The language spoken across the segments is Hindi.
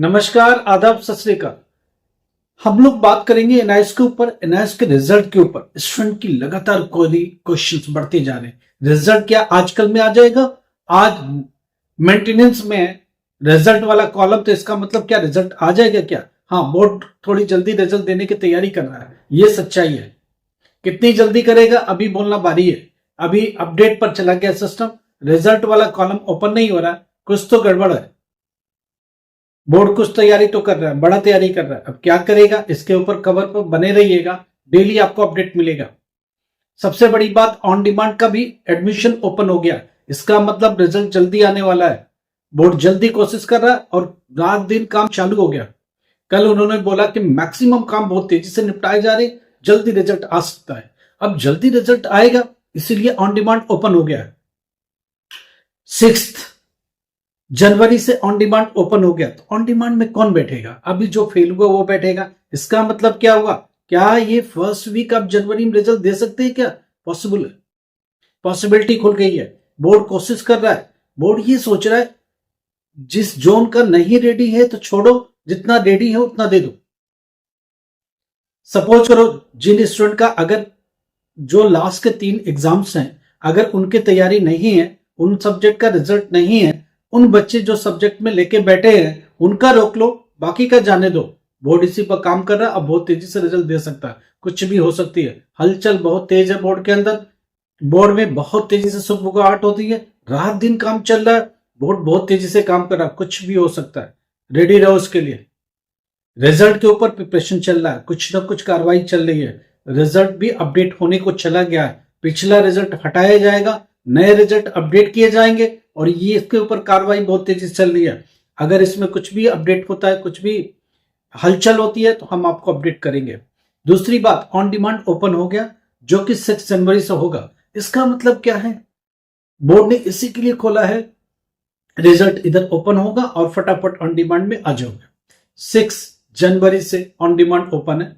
नमस्कार, आदाब, सत श्री अकाल। हम लोग बात करेंगे एनआईएस के ऊपर, एनआईएस के रिजल्ट के ऊपर। स्टूडेंट की लगातार क्वेश्चंस बढ़ते जा रहे हैं। रिजल्ट क्या आजकल में आ जाएगा? आज मेंटेनेंस में रिजल्ट वाला कॉलम, तो इसका मतलब क्या रिजल्ट आ जाएगा क्या? हाँ, बोर्ड थोड़ी जल्दी रिजल्ट देने की तैयारी कर रहा है, ये सच्चाई है। कितनी जल्दी करेगा अभी बोलना बारी है। अभी अपडेट पर चला गया सिस्टम, रिजल्ट वाला कॉलम ओपन नहीं हो रहा, कुछ तो गड़बड़ है। बोर्ड कुछ तैयारी तो कर रहा है, बड़ा तैयारी कर रहा है। अब क्या करेगा, इसके ऊपर कवर पर बने रहिएगा, डेली आपको अपडेट मिलेगा। सबसे बड़ी बात, ऑन डिमांड का भी एडमिशन ओपन हो गया। इसका मतलब रिजल्ट जल्दी आने वाला है। बोर्ड जल्दी कोशिश कर रहा है और रात दिन काम चालू हो गया। कल उन्होंने बोला कि मैक्सिमम काम बहुत तेजी से निपटाए जा रहे, जल्दी रिजल्ट आ सकता है। अब जल्दी रिजल्ट आएगा, इसीलिए ऑन डिमांड ओपन हो गया है। 6 जनवरी से ऑन डिमांड ओपन हो गया। तो ऑन डिमांड में कौन बैठेगा? अभी जो फेल हुआ वो बैठेगा। इसका मतलब क्या हुआ? क्या ये फर्स्ट वीक आप जनवरी में रिजल्ट दे सकते हैं क्या? पॉसिबल है, पॉसिबिलिटी खुल गई है। बोर्ड कोशिश कर रहा है। बोर्ड ये सोच रहा है जिस जोन का नहीं रेडी है तो छोड़ो, जितना रेडी है उतना दे दो। सपोज करो जिन स्टूडेंट का अगर जो लास्ट के 3 एग्जाम्स हैं, अगर उनकी तैयारी नहीं है, उन सब्जेक्ट का रिजल्ट नहीं है, उन बच्चे जो सब्जेक्ट में लेके बैठे हैं उनका रोक लो, बाकी का जाने दो। बोर्ड इसी पर काम कर रहा है। अब बहुत तेजी से रिजल्ट दे सकता है, कुछ भी हो सकती है। हलचल बहुत तेज है बोर्ड के अंदर। बोर्ड में बहुत तेजी से सुबह होती है, रात दिन काम चल रहा है। बोर्ड बहुत तेजी से काम कर रहा है, कुछ भी हो सकता है। रेडी रहो उसके लिए। रिजल्ट के ऊपर प्रिपरेशन चल रहा है, कुछ ना कुछ कार्रवाई चल रही है। रिजल्ट भी अपडेट होने को चला गया है। पिछला रिजल्ट हटाया जाएगा, नए रिजल्ट अपडेट किए जाएंगे और ये इसके ऊपर कार्रवाई बहुत तेजी से चल रही है। अगर इसमें कुछ भी अपडेट होता है, कुछ भी हलचल होती है तो हम आपको अपडेट करेंगे। दूसरी बात, ऑन डिमांड ओपन हो गया जो कि 6 जनवरी से होगा। इसका मतलब क्या है? बोर्ड ने इसी के लिए खोला है, रिजल्ट इधर ओपन होगा और फटाफट ऑन डिमांड में आ जाओगे। 6 जनवरी से ऑन डिमांड ओपन है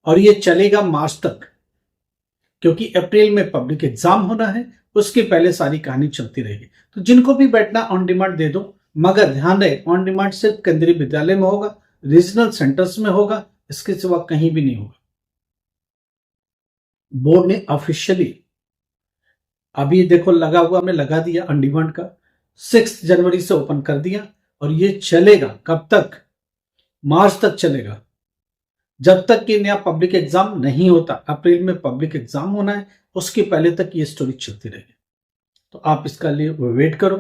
और ये चलेगा मार्च तक, क्योंकि अप्रैल में पब्लिक एग्जाम होना है, उसके पहले सारी कहानी चलती रहेगी। तो जिनको भी बैठना ऑन डिमांड दे दो, मगर ध्यान रहे ऑन डिमांड सिर्फ केंद्रीय विद्यालय में होगा, रीजनल सेंटर्स में होगा, इसके सिवा कहीं भी नहीं होगा। बोर्ड ने ऑफिशियली अभी देखो लगा हुआ, हमने लगा दिया ऑन डिमांड का, 6 जनवरी से ओपन कर दिया और ये चलेगा कब तक? मार्च तक चलेगा, जब तक कि नया पब्लिक एग्जाम नहीं होता। अप्रैल में पब्लिक एग्जाम होना है, उसके पहले तक ये स्टोरी चलती रहेगी। तो आप इसका लिए वेट करो,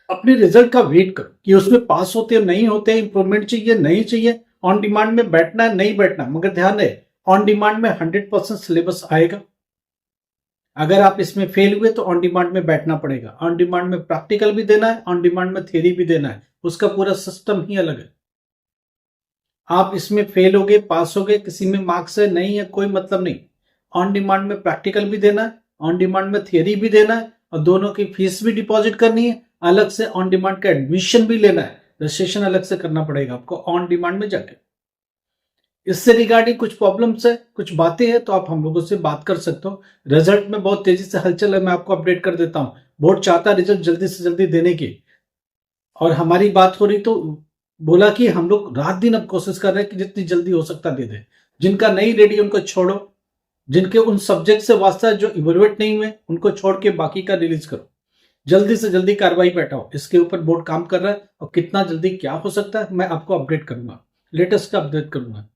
अपने रिजल्ट का वेट करो कि उसमें पास होते हैं नहीं होते, इंप्रूवमेंट चाहिए नहीं चाहिए, ऑन डिमांड में बैठना है नहीं बैठना। मगर ध्यान रहे ऑन डिमांड में 100% सिलेबस आएगा। अगर आप इसमें फेल हुए तो ऑन डिमांड में बैठना पड़ेगा। ऑन डिमांड में प्रैक्टिकल भी देना है, ऑन डिमांड में थ्योरी भी देना है, उसका पूरा सिस्टम ही अलग है। आप इसमें फेल हो गए, पास हो गए, किसी में मार्क्स है नहीं है, कोई मतलब नहीं। ऑन डिमांड में प्रैक्टिकल भी देना है, ऑन डिमांड में थियरी भी देना है और दोनों की फीस भी डिपॉजिट करनी है। अलग से ऑन डिमांड का एडमिशन भी लेना है, रजिस्ट्रेशन अलग से करना पड़ेगा आपको ऑन डिमांड में जाके। इससे रिगार्डिंग कुछ प्रॉब्लम्स है, कुछ बातें हैं, तो आप हम लोगों से बात कर सकते हो। रिजल्ट में बहुत तेजी से हलचल है, मैं आपको अपडेट कर देता हूं। बोर्ड चाहता है रिजल्ट जल्दी से जल्दी देने की, और हमारी बात हो रही तो बोला कि हम लोग रात दिन अब कोशिश कर रहे हैं कि जितनी जल्दी हो सकता दे दे। जिनका नहीं रेडी उनको छोड़ो, जिनके उन सब्जेक्ट से वास्ता है जो इवेलुएट नहीं हुए उनको छोड़ के बाकी का रिलीज करो। जल्दी से जल्दी कार्रवाई बैठाओ, इसके ऊपर बोर्ड काम कर रहा है और कितना जल्दी क्या हो सकता है मैं आपको अपडेट करूंगा, लेटेस्ट का अपडेट करूंगा।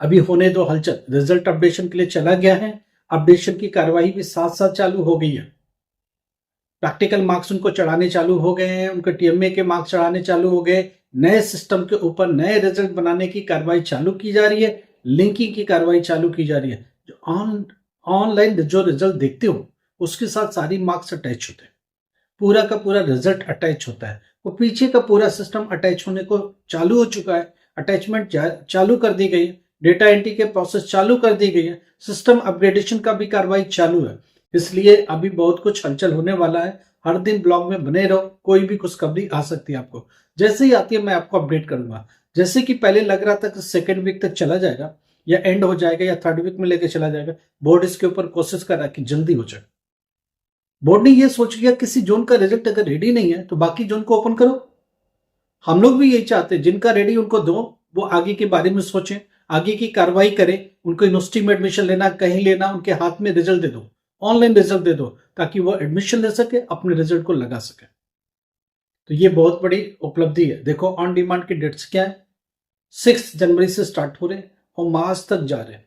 अभी होने दो हलचल। रिजल्ट अपडेशन के लिए चला गया है, अपडेशन की कार्रवाई भी साथ साथ चालू हो गई है। प्रैक्टिकल मार्क्स उनको चढ़ाने चालू हो गए हैं, उनके टीएमए के मार्क्स चढ़ाने चालू हो गए। नए सिस्टम के ऊपर नए रिजल्ट बनाने की कार्रवाई चालू की जा रही है, लिंकिंग की कार्रवाई चालू की जा रही है। जो ऑनलाइन जो रिजल्ट देखते हो उसके साथ सारी मार्क्स अटैच होते हैं, पूरा का पूरा रिजल्ट अटैच होता है। वो पीछे का पूरा सिस्टम अटैच होने को चालू हो चुका है, अटैचमेंट चालू कर दी गई है, डेटा एंट्री के प्रोसेस चालू कर दी गई है, सिस्टम अपग्रेडेशन का भी कार्रवाई चालू है। इसलिए अभी बहुत कुछ हलचल होने वाला है। हर दिन ब्लॉग में बने रहो, कोई भी खुशखबरी आ सकती है आपको। जैसे ही आती है मैं आपको अपडेट करूंगा। जैसे कि पहले लग रहा था कि 2nd वीक तक चला जाएगा या एंड हो जाएगा या 3rd वीक में लेके चला जाएगा, बोर्ड इसके ऊपर कोशिश कर रहा है कि जल्दी हो जाए। बोर्ड ने यह सोच लिया किसी जोन का रिजल्ट अगर रेडी नहीं है तो बाकी जोन को ओपन करो। हम लोग भी यही चाहते हैं, जिनका रेडी उनको दो, वो आगे के बारे में सोचें, आगे की कार्रवाई करें। उनको यूनिवर्सिटी में एडमिशन लेना, कहीं लेना, उनके हाथ में रिजल्ट दे दो, ऑनलाइन रिजल्ट दे दो, ताकि वो एडमिशन ले सके, अपने रिजल्ट को लगा सके। तो ये बहुत बड़ी उपलब्धि है। देखो ऑन डिमांड की डेट्स क्या है, 6 जनवरी से स्टार्ट हो रहे हैं और मार्च तक जा रहे हैं।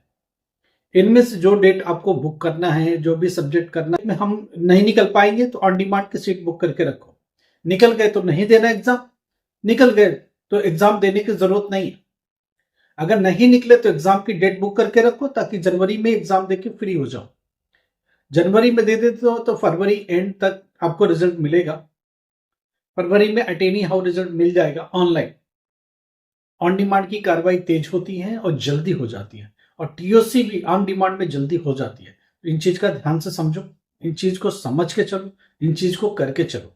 इनमें से जो डेट आपको बुक करना है, जो भी सब्जेक्ट करना है, हम नहीं निकल पाएंगे तो ऑन डिमांड की सीट बुक करके रखो। निकल गए तो नहीं देना एग्जाम, निकल गए तो एग्जाम देने की जरूरत नहीं है। अगर नहीं निकले तो एग्जाम की डेट बुक करके रखो, ताकि जनवरी में एग्जाम देके फ्री हो जाओ। जनवरी में दे देते हो तो फरवरी एंड तक आपको रिजल्ट मिलेगा। फरवरी में अटेनी हाउ रिजल्ट मिल जाएगा ऑनलाइन। ऑन डिमांड की कार्रवाई तेज होती है और जल्दी हो जाती है, और टीओसी भी ऑन डिमांड में जल्दी हो जाती है। तो इन चीज का ध्यान से समझो, इन चीज को समझ के चलो, इन चीज को करके चलो।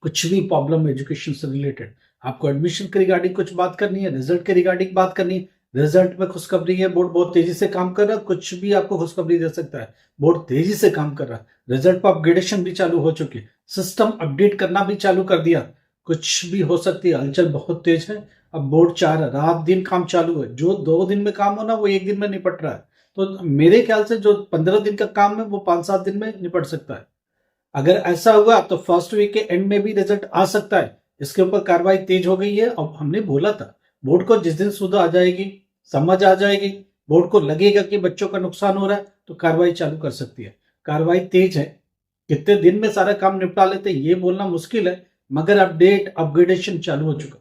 कुछ भी प्रॉब्लम एजुकेशन से रिलेटेड, आपको एडमिशन के रिगार्डिंग कुछ बात करनी है, रिजल्ट के रिगार्डिंग बात करनी है, रिजल्ट में खुशखबरी है, बोर्ड बहुत तेजी से काम कर रहा है, कुछ भी आपको खुशखबरी दे सकता है, बोर्ड तेजी से काम कर रहा है, रिजल्ट पर अपग्रेडेशन भी चालू हो चुकी है, सिस्टम अपडेट करना भी चालू कर दिया, कुछ भी हो सकती है, हलचल बहुत तेज है। अब बोर्ड चाह रहा है, रात दिन काम चालू है, जो 2 दिन में काम होना वो 1 दिन में निपट रहा है। तो मेरे ख्याल से जो 15 दिन का काम है वो 5-7 दिन में निपट सकता है। अगर ऐसा हुआ तो फर्स्ट वीक के एंड में भी रिजल्ट आ सकता है। इसके ऊपर कार्रवाई तेज हो गई है। अब हमने बोला था बोर्ड को जिस दिन सुध आ जाएगी, समझ आ जाएगी, बोर्ड को लगेगा कि बच्चों का नुकसान हो रहा है, तो कार्रवाई चालू कर सकती है। कार्रवाई तेज है, कितने दिन में सारा काम निपटा लेते ये बोलना मुश्किल है, मगर अपडेट अपग्रेडेशन चालू हो चुका,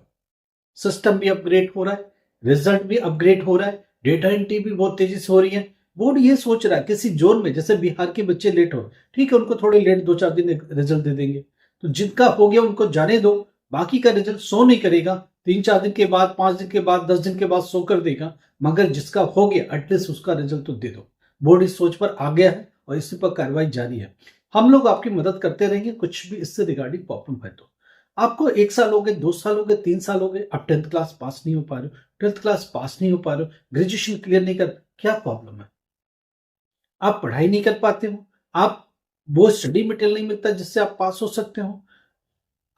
सिस्टम भी अपग्रेड हो रहा है, रिजल्ट भी अपग्रेड हो रहा है, डेटा एंट्री भी बहुत तेजी से हो रही है। बोर्ड ये सोच रहा है किसी जोन में, जैसे बिहार के बच्चे लेट हो, ठीक है, उनको थोड़े लेट 2-4 दिन रिजल्ट दे देंगे, तो जिनका हो गया उनको जाने दो, बाकी का रिजल्ट शो नहीं करेगा, 3-4 दिन के बाद, 5 दिन के बाद, 10 दिन के बाद शो कर देगा, मगर जिसका हो गया एटलीस्ट उसका रिजल्ट तो दे दो। बोर्ड इस सोच पर आ गया है और इसी पर कार्रवाई जारी है। हम लोग आपकी मदद करते रहेंगे, कुछ भी इससे रिगार्डिंग प्रॉब्लम है तो। आपको 1 साल हो गए, 2 साल हो गए, 3 साल हो गए, आप 10th क्लास पास नहीं हो पा रहे हो, 12th क्लास पास नहीं हो पा रहे हो, ग्रेजुएशन क्लियर नहीं कर, क्या प्रॉब्लम है? आप पढ़ाई नहीं कर पाते हो, आप वो स्टडी मटेरियल नहीं मिलता जिससे आप पास हो सकते हो,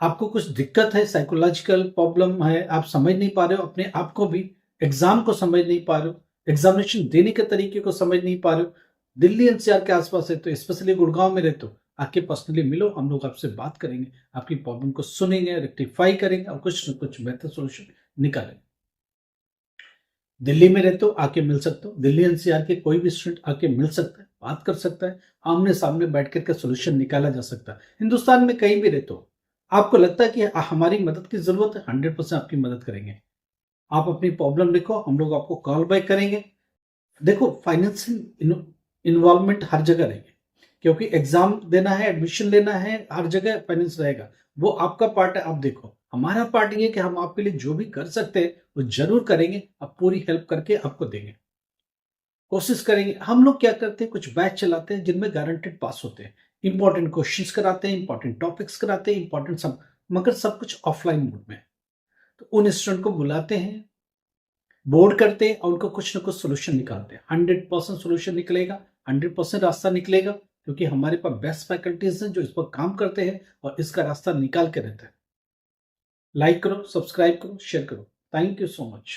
आपको कुछ दिक्कत है, साइकोलॉजिकल प्रॉब्लम है, आप समझ नहीं पा रहे हो अपने आप को भी, एग्जाम को समझ नहीं पा रहे हो, एग्जामिनेशन देने के तरीके को समझ नहीं पा रहे हो, दिल्ली एनसीआर के आसपास है तो स्पेशली गुड़गांव में रहते हो, आके पर्सनली मिलो, हम लोग आपसे बात करेंगे, आपकी प्रॉब्लम को सुनेंगे, रेक्टिफाई करेंगे और कुछ न कुछ बेहतर सोल्यूशन निकालेंगे। दिल्ली में रहते हो आके मिल सकते हो, दिल्ली एनसीआर के कोई भी स्टूडेंट आके मिल सकता है, बात कर सकता है, आमने सामने बैठ करके सोल्यूशन निकाला जा सकता है। हिंदुस्तान में कहीं भी रहते हो, आपको लगता है कि हमारी मदद की जरूरत है, 100% आपकी मदद करेंगे। आप अपनी प्रॉब्लम लिखो, हम लोग आपको कॉल बैक करेंगे। देखो फाइनेंशियल इन्वॉल्वमेंट हर जगह रहेगी, क्योंकि एग्जाम देना है, एडमिशन लेना है, हर जगह फाइनेंस रहेगा, वो आपका पार्ट है। आप देखो हमारा पार्ट ये कि हम आपके लिए जो भी कर सकते हैं वो जरूर करेंगे, अब पूरी हेल्प करके आपको देंगे, कोशिश करेंगे। हम लोग क्या करते हैं, कुछ बैच चलाते हैं जिनमें गारंटेड पास होते हैं, इंपॉर्टेंट क्वेश्चंस कराते हैं, इंपॉर्टेंट टॉपिक्स कराते हैं, इंपॉर्टेंट सब, मगर सब कुछ ऑफलाइन मोड में है। तो उन स्टूडेंट को बुलाते हैं, बोर्ड करते हैं और उनको कुछ ना कुछ सोल्यूशन निकालते हैं। 100% सोल्यूशन निकलेगा, 100% रास्ता निकलेगा, क्योंकि हमारे पास बेस्ट फैकल्टीज हैं जो इस पर काम करते हैं और इसका रास्ता निकाल के रहते हैं। लाइक करो, सब्सक्राइब करो, शेयर करो। Thank you so much.